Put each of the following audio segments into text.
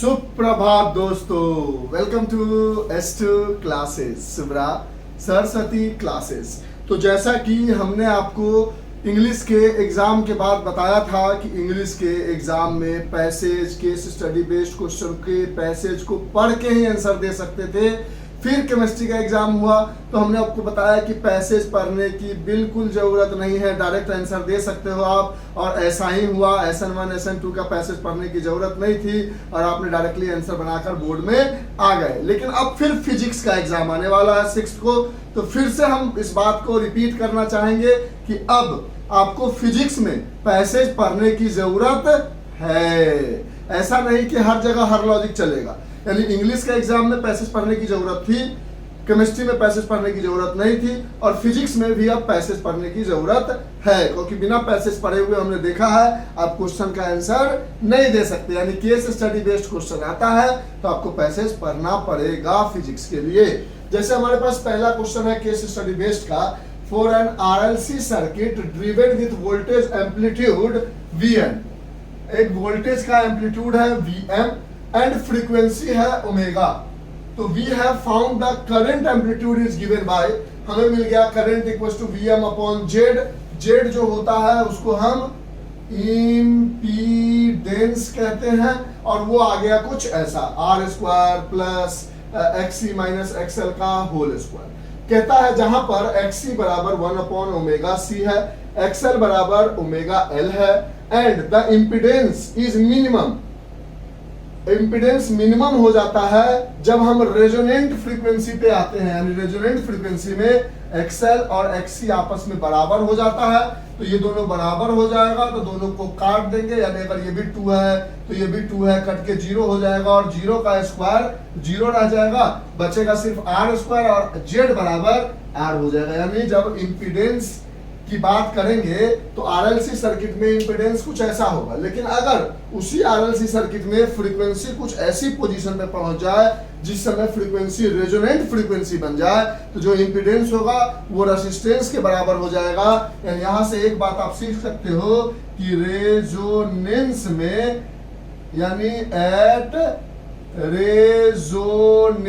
सुप्रभात दोस्तों, welcome to S2 classes, Subra Saraswati classes. तो जैसा कि हमने आपको इंग्लिश के एग्जाम के बाद बताया था कि इंग्लिश के एग्जाम में passage case study based question के पैसेज को पढ़ के ही आंसर दे सकते थे। फिर केमिस्ट्री का एग्जाम हुआ तो हमने आपको बताया कि पैसेज पढ़ने की बिल्कुल ज़रूरत नहीं है, डायरेक्ट आंसर दे सकते हो आप। और ऐसा ही हुआ, SN1 SN2 का पैसेज पढ़ने की ज़रूरत नहीं थी और आपने डायरेक्टली आंसर बनाकर बोर्ड में आ गए। लेकिन अब फिर फिजिक्स का एग्जाम आने वाला है 6th को, तो फिर से हम इस बात को रिपीट करना चाहेंगे कि अब आपको फिजिक्स में पैसेज पढ़ने की ज़रूरत है। ऐसा नहीं कि हर जगह हर लॉजिक चलेगा। यानी इंग्लिश के एग्जाम में पैसेज पढ़ने की जरूरत थी, केमिस्ट्री में पैसेज पढ़ने की जरूरत नहीं थी और फिजिक्स में भी अब पैसेज पढ़ने की जरूरत है, क्योंकि बिना पैसेज पढ़े हुए हमने देखा है आप क्वेश्चन का आंसर नहीं दे सकते। यानी केस स्टडी बेस्ड क्वेश्चन आता है तो आपको पैसेज पढ़ना पड़ेगा फिजिक्स के लिए। जैसे हमारे पास पहला क्वेश्चन है केस स्टडी बेस्ड का, for an RLC circuit driven with voltage amplitude Vn। एक वोल्टेज का एम्पलीट्यूड है Vm एंड फ्रीक्वेंसी है ओमेगा। तो we have found the current amplitude is given by, हमें मिल गया current equals to Vm upon Z. Z जो होता है उसको हम इम्पीडेंस कहते हैं और वो आ गया कुछ ऐसा R square plus XC minus XL का होल स्क्वायर। कहता है जहां पर XC बराबर 1 अपॉन ओमेगा C है, XL बराबर ओमेगा L है and the impedance is minimum. Impedance minimum हो जाता है जब हम रेजोनेंट फ्रीक्वेंसी पे आते हैं। यानी रेजोनेंट फ्रीक्वेंसी में XL और XC आपस में बराबर हो जाता है, तो ये दोनों बराबर हो जाएगा तो दोनों को काट देंगे। यानी अगर ये भी 2 है तो ये भी 2 है, कट के 0 हो जाएगा और 0 का स्क्वायर 0 रह जाएगा, बचेगा सिर्फ R स्क्वायर और Z बराबर R हो जाएगा। यानी जब इम्पीडेंस की बात करेंगे तो RLC सर्किट में इंपीडेंस कुछ ऐसा होगा, लेकिन अगर उसी RLC सर्किट में फ्रीक्वेंसी कुछ ऐसी पोजीशन पे पहुंच जाए जिस समय फ्रीक्वेंसी रेजोनेंट फ्रीक्वेंसी बन जाए तो जो इंपीडेंस होगा वो रेजिस्टेंस के बराबर हो जाएगा। यानी यहां से एक बात आप सीख सकते हो कि रेजोनेंस में यानी एट रेजोनेटिंग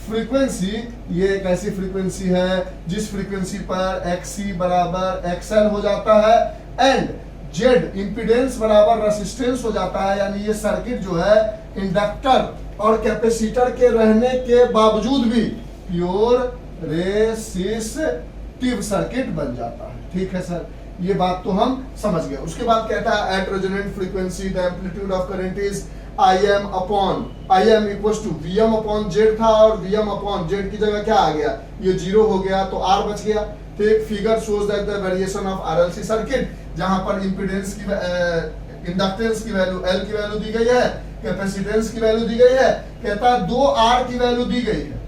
फ्रीक्वेंसी, ये एक ऐसी फ्रीक्वेंसी है जिस फ्रीक्वेंसी पर XC बराबर XL हो जाता है एंड Z इंपीडेंस बराबर रेसिस्टेंस हो जाता है। यानी ये सर्किट जो है इंडक्टर और कैपेसिटर के रहने के बावजूद भी प्योर रेसिस्टिव सर्किट बन जाता है। ठीक है सर, ये बात तो हम समझ गए। उसके बाद कहता है at resonant frequency the amplitude of current is Im equals to Vm upon Z था और Vm अपॉन जेड की जगह क्या आ गया, ये 0 हो गया तो R बच गया। तो एक figure shows that the variation of RLC circuit, जहां पर इंपीडेंस की इंडक्टेंस की वैल्यू L की वैल्यू दी गई है, कैपेसिटेंस की वैल्यू दी गई है, कहता है 2R की वैल्यू दी गई है।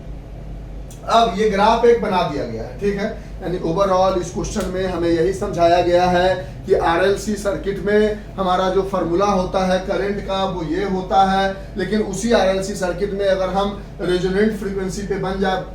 अब ये ग्राफ एक बना दिया गया है, ठीक है। यानी ओवरऑल इस क्वेश्चन में हमें यही समझाया गया है कि RLC सर्किट में हमारा जो फॉर्मूला होता है करंट का वो ये होता है, लेकिन उसी RLC सर्किट में अगर हम रेजोनेंट फ्रीक्वेंसी पे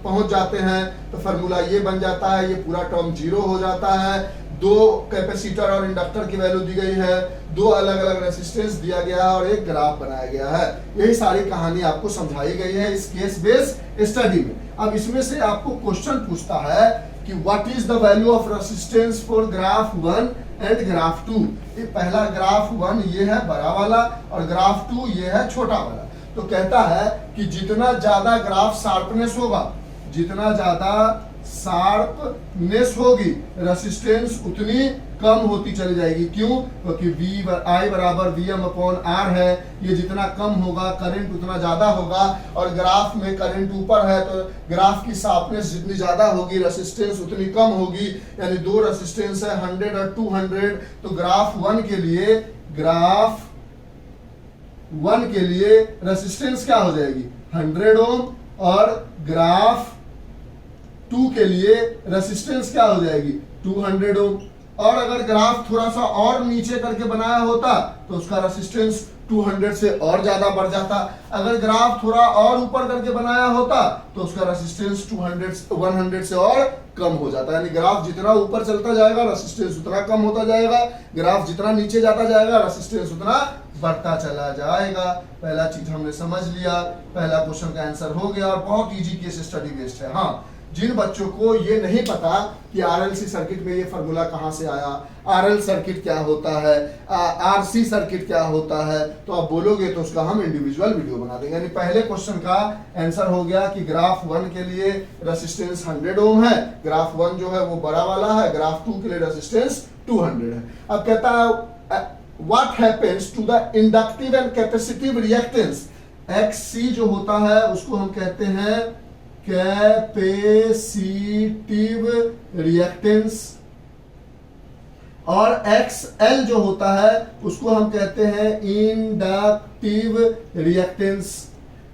पहुंच जाते हैं तो फॉर्मूला ये बन जाता है, ये पूरा टर्म 0 हो जाता है। 2 कैपेसिटर और इंडक्टर की वैल्यू दी गई है, 2 अलग अलग रेसिस्टेंस दिया गया है और एक ग्राफ बनाया गया है। यही सारी कहानी आपको समझाई गई है इस केस बेस्ड स्टडी में। अब इसमें से आपको क्वेश्चन पूछता है कि what is the value of resistance for graph 1 and graph 2। ये पहला ग्राफ 1 ये है बड़ा वाला और ग्राफ 2 ये है छोटा वाला। तो कहता है कि जितना ज्यादा ग्राफ शार्पनेस होगा, जितना ज्यादा शार्पनेस होगी, रेसिस्टेंस उतनी कम होती चली जाएगी। क्यों? क्योंकि I बराबर Vm अपॉन R है, ये जितना कम होगा करंट उतना ज्यादा होगा और ग्राफ में करंट ऊपर है तो ग्राफ की शार्पनेस जितनी ज्यादा होगी रेसिस्टेंस उतनी कम होगी। यानी 2 रेसिस्टेंस है 100 और 200, तो ग्राफ 1 के लिए रेसिस्टेंस क्या हो जाएगी 100 ओम और ग्राफ 2 के लिए रेसिस्टेंस क्या हो जाएगी 200 ओम। और अगर ग्राफ थोड़ा सा और नीचे करके बनाया होता तो उसका रेसिस्टेंस 200 से और ज्यादा बढ़ जाता। अगर ग्राफ थोड़ा और ऊपर करके बनाया होता तो उसका रेसिस्टेंस 100 से और कम हो जाता। यानी ग्राफ जितना ऊपर चलता जाएगा रेसिस्टेंस उतना कम होता जाएगा, ग्राफ जितना नीचे जाता जाएगा रेसिस्टेंस उतना बढ़ता चला जाएगा। पहला चीज हमने समझ लिया, पहला क्वेश्चन का आंसर हो गया और बहुत इजी केस स्टडी बेस्ड है। हाँ, जिन बच्चों को ये नहीं पता कि आरएलसी सर्किट में ये फार्मूला कहाँ से आया, आरएल सर्किट क्या होता है, आरसी सर्किट क्या होता है, तो आप बोलोगे तो उसका हम इंडिविजुअल वीडियो बना देंगे। यानी पहले क्वेश्चन का आंसर हो गया कि ग्राफ 1 के लिए रेजिस्टेंस 100 ओम है, ग्राफ 1 जो है वो बड़ा वाला है, ग्राफ 2 के लिए रेजिस्टेंस 200 है। अब कहता है what happens to the inductive and capacitive reactance. XC जो होता है उसको हम कहते हैं कैपेसिटिव रिएक्टेंस, और XL जो होता है उसको हम कहते हैं इंडक्टिव रिएक्टेंस।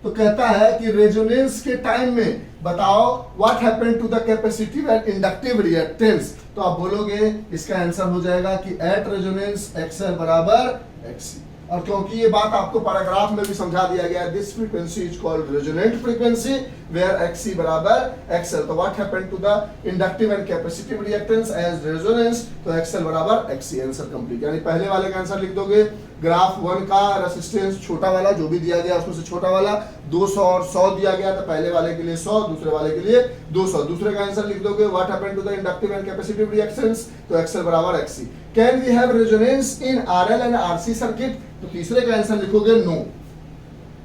तो कहता है कि रेजोनेंस के टाइम में बताओ what happened to the capacitive and inductive reactance. तो आप बोलोगे इसका आंसर हो जाएगा कि एट रेजोनेंस XL बराबर XC। और क्योंकि ये बात आपको पैराग्राफ में भी समझा दिया गया है, this frequency is called resonant frequency where XC बराबर XL। तो what happened to the inductive and capacitive reactance as resonance, तो XL बराबर XC। Answer complete. यानी पहले वाले का आंसर लिख दोगे, ग्राफ 1 का रेजिस्टेंस छोटा वाला जो भी दिया गया उसमें से छोटा वाला 200 और 100 दिया गया, तो पहले वाले के लिए 100, दूसरे वाले के लिए 200। दूसरे का आंसर लिख दोगे what happened to the inductive and capacitive reactance, तो XL बराबर XC। Can we have resonance in RL and RC circuit, तो तीसरे का आंसर लिखोगे नो,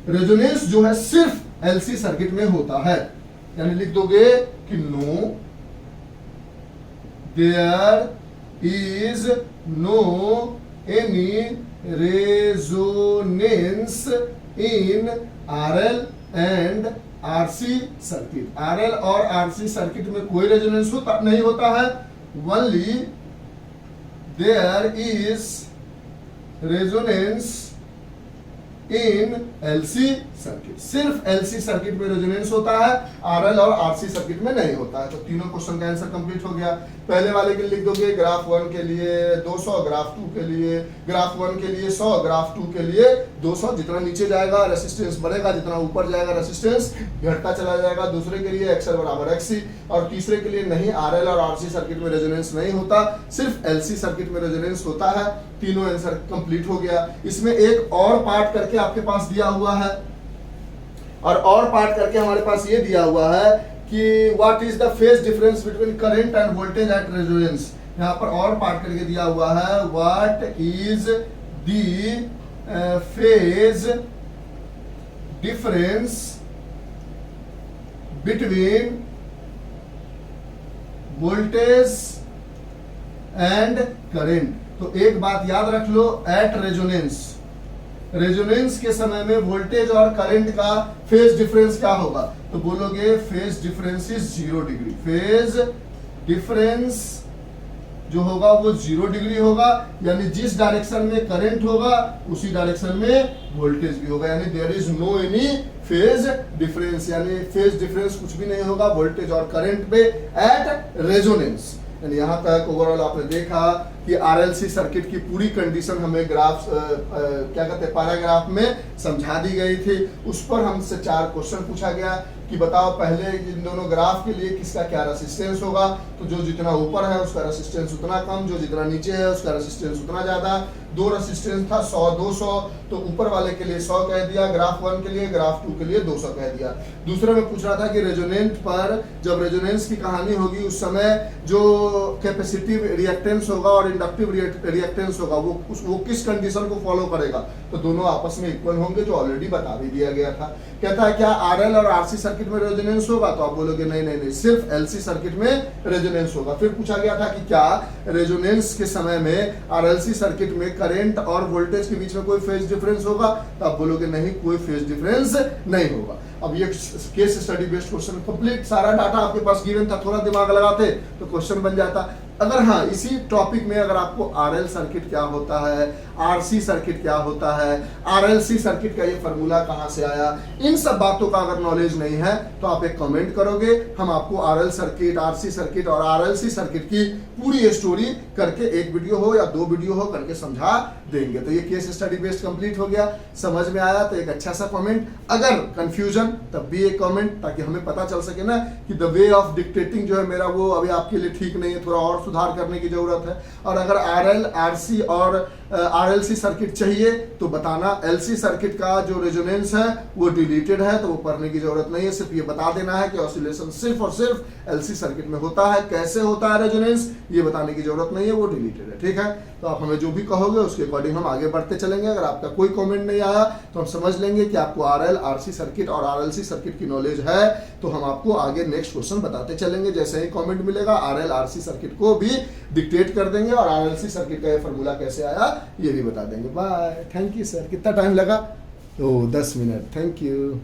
रेजोनेंस जो है सिर्फ LC सर्किट में होता है। यानी लिख दोगे कि no, there is no any resonance in RL and RC circuit. RL और RC सर्किट में कोई रेजोनेंस नहीं होता है। Only there is resonance in LC circuit, सिर्फ LC सर्किट में रेजोनेंस होता है, RL और RC सर्किट में नहीं होता है। तो तीनों क्वेश्चन का आंसर कंप्लीट हो गया। पहले वाले के लिए लिख दोगे ग्राफ 1 के लिए 200, ग्राफ 2 के लिए, ग्राफ 1 के लिए 100, ग्राफ 2 के लिए 200। जितना नीचे जाएगा रेसिस्टेंस बढ़ेगा, जितना ऊपर जाएगा रेसिस्टेंस घटता चला जाएगा। दूसरे के लिए XL बराबर XC, और तीसरे के लिए नहीं, RL और RC सर्किट में रेजोनेंस नहीं होता, सिर्फ LC सर्किट में रेजोनेंस होता है। तीनों आंसर कंप्लीट हो गया। इसमें एक और पार्ट करके आपके पास दिया हुआ है, और पार्ट करके हमारे पास ये दिया हुआ है कि what is the phase difference between current end voltage at resonance. यहाँ पर और पार्ट करके दिया हुआ है what is the phase difference between voltage and current. तो एक बात याद रख लो, एट रेजोनेंस, रेजोनेंस के समय में वोल्टेज और करंट का फेज डिफरेंस क्या होगा, तो बोलोगे phase difference is 0 degree. Phase difference जो होगा वो 0 डिग्री होगा, यानी जिस डायरेक्शन में करंट होगा उसी डायरेक्शन में वोल्टेज भी होगा। यानी there is no any phase difference, यानी फेज डिफरेंस कुछ भी नहीं होगा वोल्टेज और करंट पे एट रेजोनेंस। यानी यहाँ तक ओवरऑल आपने देखा कि RLC सर्किट की पूरी कंडीशन हमें ग्राफ क्या कहते हैं पैराग्राफ में समझा दी गई थी। उस पर हमसे 4 क्वेश्चन पूछा गया कि बताओ पहले इन दोनों ग्राफ के लिए किसका क्या रेसिस्टेंस होगा, तो जो जितना ऊपर है उसका रेसिस्टेंस उतना कम, जो जितना नीचे है उसका रेसिस्टेंस उतना ज्यादा। 2 रेसिस्टेंस था 100 200, तो ऊपर वाले के लिए 100 कह दिया, ग्राफ 1 के लिए, ग्राफ 2 के लिए 200 कह दिया। दूसरे में पूछ रहा था कि रेजोनेंट पर जब रेजोनेंस की कहानी होगी उस समय जो कैपेसिटिव रिएक्टेंस होगा और इंडक्टिव रिएक्टेंस होगा वो किस कंडीशन को फॉलो करेगा, तो दोनों आपस में इक्वल होंगे, जो ऑलरेडी बता भी दिया गया था। कहता है क्या RL और RC सर्किट में रेजोनेंस होगा, तो आप बोलोगे नहीं, सिर्फ LC सर्किट में रेजोनेंस होगा। फिर पूछा गया था कि क्या रेजोनेंस के समय में RLC सर्किट में करंट और वोल्टेज के बीच में कोई फेज डिफरेंस होगा, तो आप बोलोगे नहीं, कोई फेज डिफरेंस नहीं होगा। अब ये case study based question complete, सारा डाटा आपके पास गिवन था, थोड़ा दिमाग लगाते तो क्वेश्चन बन जाता। अगर हाँ इसी टॉपिक में अगर आपको RL सर्किट क्या होता है, RC सर्किट क्या होता है, RLC सर्किट का ये फार्मूला कहाँ से आया, इन सब बातों का अगर नॉलेज नहीं है तो आप एक कमेंट करोगे, हम आपको RL सर्किट, RC सर्किट और RLC सर्किट की पूरी स्टोरी करके एक वीडियो हो या 2 वीडियो हो करके समझा देंगे। तो ये केस स्टडी बेस्ड कंप्लीट हो गया। समझ में आया तो एक अच्छा सा कमेंट, अगर कंफ्यूजन तब भी एक कमेंट, ताकि हमें पता चल सके ना कि द वे ऑफ डिक्टेटिंग जो है मेरा वो अभी आपके लिए ठीक नहीं है, थोड़ा और सुधार करने की जरूरत है। और अगर RL, RC और आरएलसी सर्किट चाहिए तो बताना। एलसी सर्किट का जो रेजोनेंस है वो डिलीटेड है, तो वो पढ़ने की जरूरत नहीं है, सिर्फ ये बता देना है कि ऑसिलेशन सिर्फ और सिर्फ एलसी सर्किट में होता है। कैसे होता है रेजोनेंस ये बताने की जरूरत नहीं है, वो डिलीटेड है, ठीक है। तो आप हमें जो भी कहोगे उसके अकॉर्डिंग हम आगे बढ़ते चलेंगे। अगर आपका कोई कमेंट नहीं आया तो हम समझ लेंगे कि आपको आरएल आरसी सर्किट और आरएलसी सर्किट की नॉलेज है, तो हम आपको आगे नेक्स्ट क्वेश्चन बताते चलेंगे। जैसे ही कमेंट मिलेगा आरएल आरसी सर्किट को भी डिक्टेट कर देंगे और आरएलसी सर्किट का ये फॉर्मूला कैसे आया ये भी बता देंगे। Bye, thank you sir. कितना टाइम लगा? 10 मिनट। Thank you.